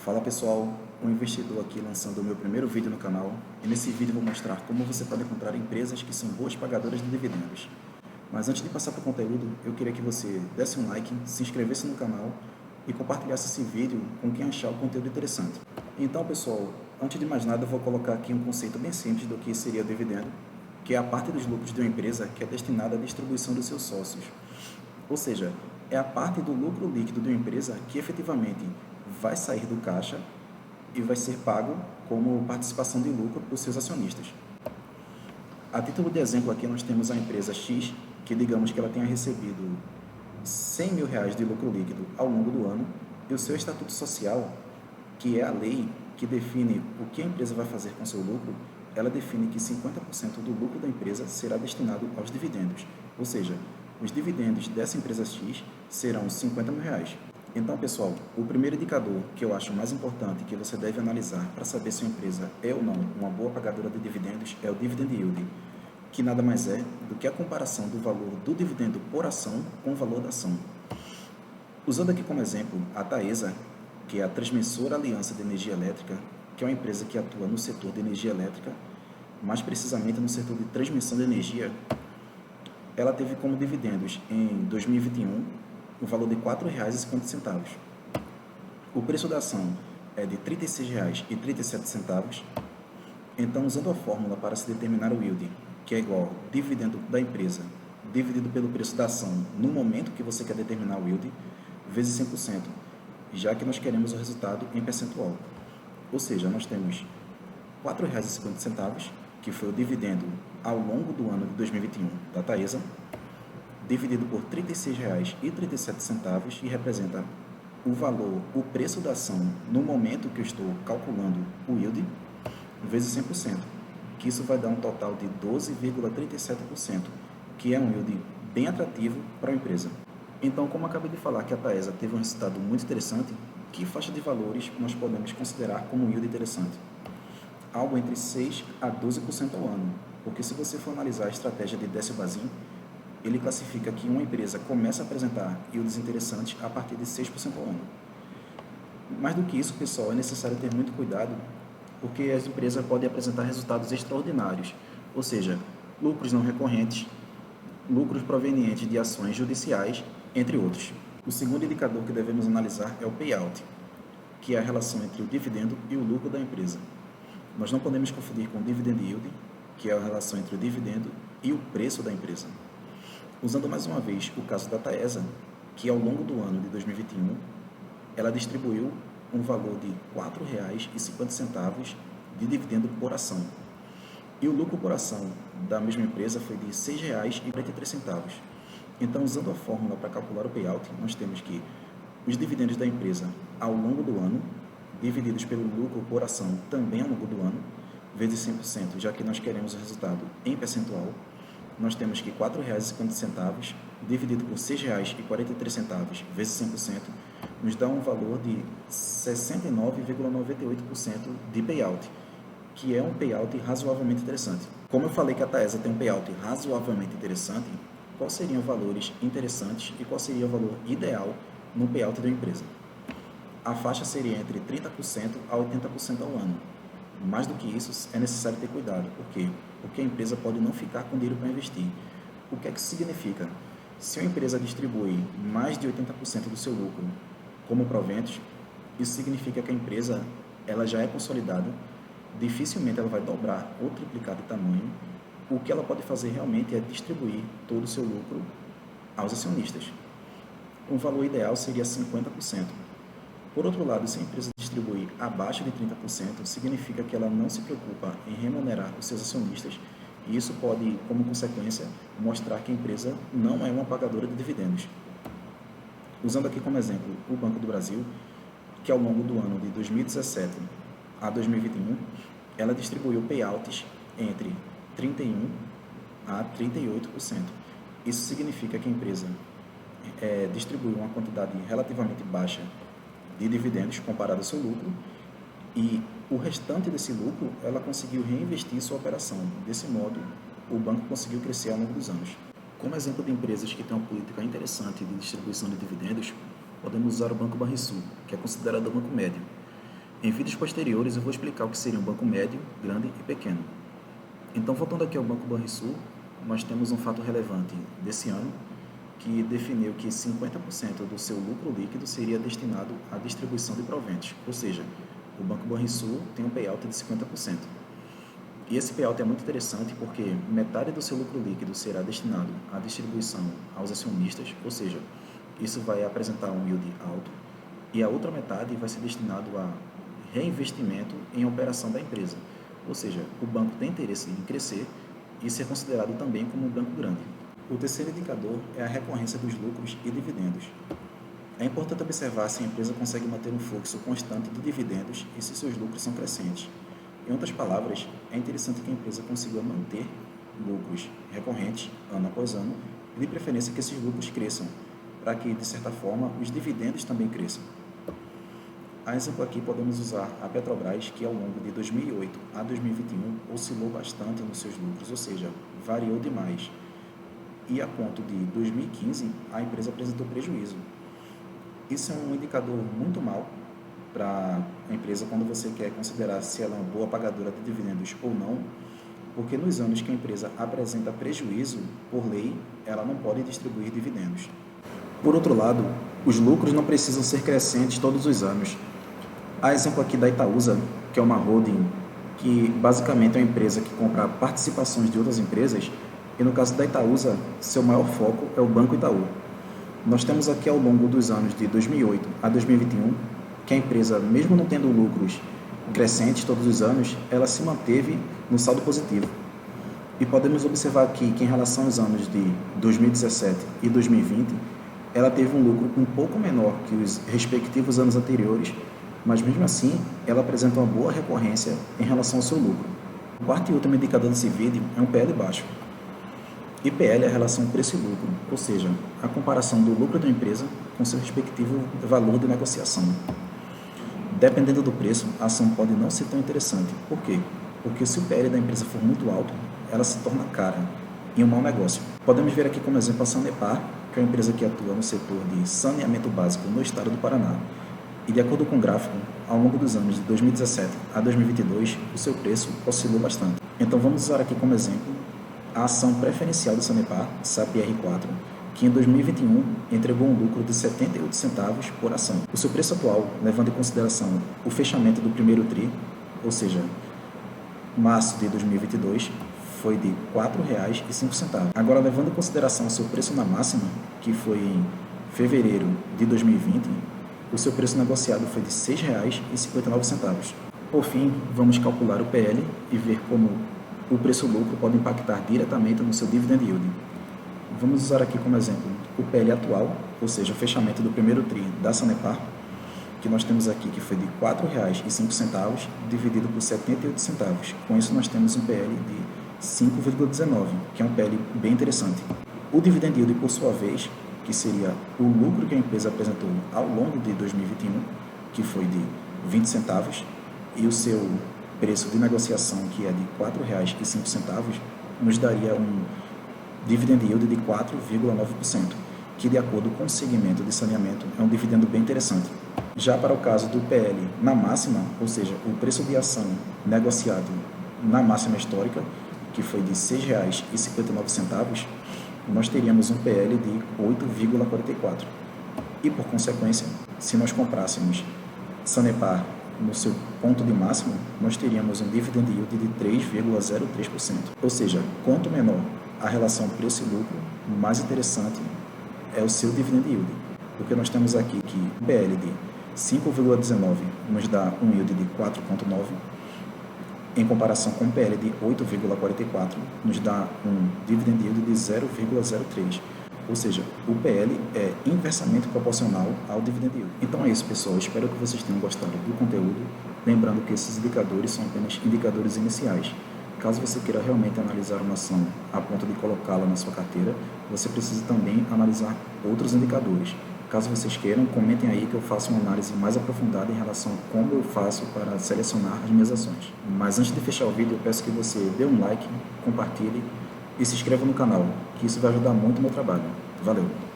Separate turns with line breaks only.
Fala pessoal, um investidor aqui lançando o meu primeiro vídeo no canal e nesse vídeo vou mostrar como você pode encontrar empresas que são boas pagadoras de dividendos. Mas antes de passar para o conteúdo, eu queria que você desse um like, se inscrevesse no canal e compartilhasse esse vídeo com quem achar o conteúdo interessante. Então pessoal, antes de mais nada eu vou colocar aqui um conceito bem simples do que seria dividendo, que é a parte dos lucros de uma empresa que é destinada à distribuição dos seus sócios. Ou seja, é a parte do lucro líquido de uma empresa que efetivamente vai sair do caixa e vai ser pago como participação de lucro para os seus acionistas. A título de exemplo aqui nós temos a empresa X, que digamos que ela tenha recebido R$100 mil de lucro líquido ao longo do ano, e o seu estatuto social, que é a lei que define o que a empresa vai fazer com seu lucro, ela define que 50% do lucro da empresa será destinado aos dividendos, ou seja, os dividendos dessa empresa X serão R$50 mil. Então, pessoal, o primeiro indicador que eu acho mais importante que você deve analisar para saber se uma empresa é ou não uma boa pagadora de dividendos é o dividend yield, que nada mais é do que a comparação do valor do dividendo por ação com o valor da ação. Usando aqui como exemplo a Taesa, que é a Transmissora Aliança de Energia Elétrica, que é uma empresa que atua no setor de energia elétrica, mais precisamente no setor de transmissão de energia. Ela teve como dividendos em 2021 o valor de R$ 4,50. O preço da ação é de R$ 36,37. Então, usando a fórmula para se determinar o yield, que é igual ao dividendo da empresa dividido pelo preço da ação no momento que você quer determinar o yield, vezes 100%, já que nós queremos o resultado em percentual. Ou seja, nós temos R$ 4,50, que foi o dividendo ao longo do ano de 2021 da Taesa, dividido por R$ 36,37 e representa o valor, o preço da ação no momento que eu estou calculando o yield, vezes 100%, que isso vai dar um total de 12,37%, que é um yield bem atrativo para a empresa. Então, como eu acabei de falar que a Taesa teve um resultado muito interessante, que faixa de valores nós podemos considerar como um yield interessante? Algo entre 6% a 12% ao ano, porque se você for analisar a estratégia de Décio Bazin, ele classifica que uma empresa começa a apresentar yields interessantes a partir de 6% ao ano. Mais do que isso, pessoal, é necessário ter muito cuidado, porque as empresas podem apresentar resultados extraordinários, ou seja, lucros não recorrentes, lucros provenientes de ações judiciais, entre outros. O segundo indicador que devemos analisar é o payout, que é a relação entre o dividendo e o lucro da empresa. Nós não podemos confundir com o dividend yield, que é a relação entre o dividendo e o preço da empresa. Usando mais uma vez o caso da Taesa, que ao longo do ano de 2021, ela distribuiu um valor de R$ 4,50 de dividendo por ação. E o lucro por ação da mesma empresa foi de R$ 6,43. Então, usando a fórmula para calcular o payout, nós temos que os dividendos da empresa ao longo do ano, divididos pelo lucro por ação também ao longo do ano, vezes 100%, já que nós queremos o resultado em percentual, nós temos que R$ 4,50 dividido por R$ 6,43 vezes 100% nos dá um valor de 69,98% de payout, que é um payout razoavelmente interessante. Como eu falei que a Taesa tem um payout razoavelmente interessante, quais seriam valores interessantes e qual seria o valor ideal no payout da empresa? A faixa seria entre 30% a 80% ao ano. Mais do que isso, é necessário ter cuidado. Por quê? Porque a empresa pode não ficar com dinheiro para investir. O que é que isso significa? Se uma empresa distribui mais de 80% do seu lucro como proventos, isso significa que a empresa ela já é consolidada, dificilmente ela vai dobrar ou triplicar de tamanho. O que ela pode fazer realmente é distribuir todo o seu lucro aos acionistas. Um valor ideal seria 50%. Por outro lado, se a empresa distribuir abaixo de 30%, significa que ela não se preocupa em remunerar os seus acionistas e isso pode, como consequência, mostrar que a empresa não é uma pagadora de dividendos. Usando aqui como exemplo o Banco do Brasil, que ao longo do ano de 2017 a 2021, ela distribuiu payouts entre 31% a 38%. Isso significa que a empresa distribuiu uma quantidade relativamente baixa de dividendos comparado ao seu lucro e o restante desse lucro ela conseguiu reinvestir em sua operação. Desse modo, o banco conseguiu crescer ao longo dos anos. Como exemplo de empresas que têm uma política interessante de distribuição de dividendos, podemos usar o Banco Banrisul, que é considerado o banco médio. Em vídeos posteriores eu vou explicar o que seria um banco médio, grande e pequeno. Então, voltando aqui ao Banco Banrisul, nós temos um fato relevante desse ano que definiu que 50% do seu lucro líquido seria destinado à distribuição de proventos, ou seja, o Banco Banrisul tem um payout de 50%. E esse payout é muito interessante porque metade do seu lucro líquido será destinado à distribuição aos acionistas, ou seja, isso vai apresentar um yield alto, e a outra metade vai ser destinado a reinvestimento em operação da empresa, ou seja, o banco tem interesse em crescer e ser considerado também como um banco grande. O terceiro indicador é a recorrência dos lucros e dividendos. É importante observar se a empresa consegue manter um fluxo constante de dividendos e se seus lucros são crescentes. Em outras palavras, é interessante que a empresa consiga manter lucros recorrentes ano após ano e de preferência que esses lucros cresçam, para que, de certa forma, os dividendos também cresçam. A exemplo aqui podemos usar a Petrobras, que ao longo de 2008 a 2021 oscilou bastante nos seus lucros, ou seja, variou demais. E a ponto de 2015 a empresa apresentou prejuízo. Isso é um indicador muito mau para a empresa quando você quer considerar se ela é uma boa pagadora de dividendos ou não, porque nos anos que a empresa apresenta prejuízo, por lei, ela não pode distribuir dividendos. Por outro lado, os lucros não precisam ser crescentes todos os anos. Há exemplo aqui da Itaúsa, que é uma holding que basicamente é uma empresa que compra participações de outras empresas, e no caso da Itaúsa, seu maior foco é o Banco Itaú. Nós temos aqui ao longo dos anos de 2008 a 2021, que a empresa, mesmo não tendo lucros crescentes todos os anos, ela se manteve no saldo positivo. E podemos observar aqui que em relação aos anos de 2017 e 2020, ela teve um lucro um pouco menor que os respectivos anos anteriores, mas mesmo assim, ela apresenta uma boa recorrência em relação ao seu lucro. O quarto e último indicador desse vídeo é um PL baixo. E PL é a relação preço e lucro, ou seja, a comparação do lucro da empresa com seu respectivo valor de negociação. Dependendo do preço, a ação pode não ser tão interessante. Por quê? Porque se o PL da empresa for muito alto, ela se torna cara e um mau negócio. Podemos ver aqui como exemplo a Sanepar, que é uma empresa que atua no setor de saneamento básico no estado do Paraná. E de acordo com o gráfico, ao longo dos anos de 2017 a 2022, o seu preço oscilou bastante. Então vamos usar aqui como exemplo a ação preferencial do Sanepar, SAPR4, que em 2021 entregou um lucro de 78 centavos por ação. O seu preço atual, levando em consideração o fechamento do primeiro TRI, ou seja, março de 2022, foi de R$ 4,05. Agora, levando em consideração o seu preço na máxima, que foi em fevereiro de 2020, o seu preço negociado foi de R$ 6,59. Por fim, vamos calcular o PL e ver como o preço-lucro pode impactar diretamente no seu dividend yield. Vamos usar aqui como exemplo o PL atual, ou seja, o fechamento do primeiro TRI da Sanepar, que nós temos aqui que foi de R$ 4,05 dividido por 78 centavos. Com isso nós temos um PL de 5,19, que é um PL bem interessante. O dividend yield, por sua vez, que seria o lucro que a empresa apresentou ao longo de 2021, que foi de 20 centavos, e o seu preço de negociação, que é de R$ 4,05, nos daria um dividend yield de 4,9%, que de acordo com o segmento de saneamento é um dividendo bem interessante. Já para o caso do PL na máxima, ou seja, o preço de ação negociado na máxima histórica, que foi de R$ 6,59, nós teríamos um PL de 8,44. E por consequência, se nós comprássemos Sanepar no seu ponto de máximo, nós teríamos um dividend yield de 3,03%. Ou seja, quanto menor a relação preço e lucro, mais interessante é o seu dividend yield. Porque nós temos aqui que o PL de 5,19 nos dá um yield de 4,9, em comparação com o PL de 8,44, nos dá um dividend yield de 0,03. Ou seja, o PL é inversamente proporcional ao dividend yield. Então é isso, pessoal. Espero que vocês tenham gostado do conteúdo. Lembrando que esses indicadores são apenas indicadores iniciais. Caso você queira realmente analisar uma ação a ponto de colocá-la na sua carteira, você precisa também analisar outros indicadores. Caso vocês queiram, comentem aí que eu faço uma análise mais aprofundada em relação a como eu faço para selecionar as minhas ações. Mas antes de fechar o vídeo, eu peço que você dê um like, compartilhe e se inscreva no canal, que isso vai ajudar muito o meu trabalho. Valeu!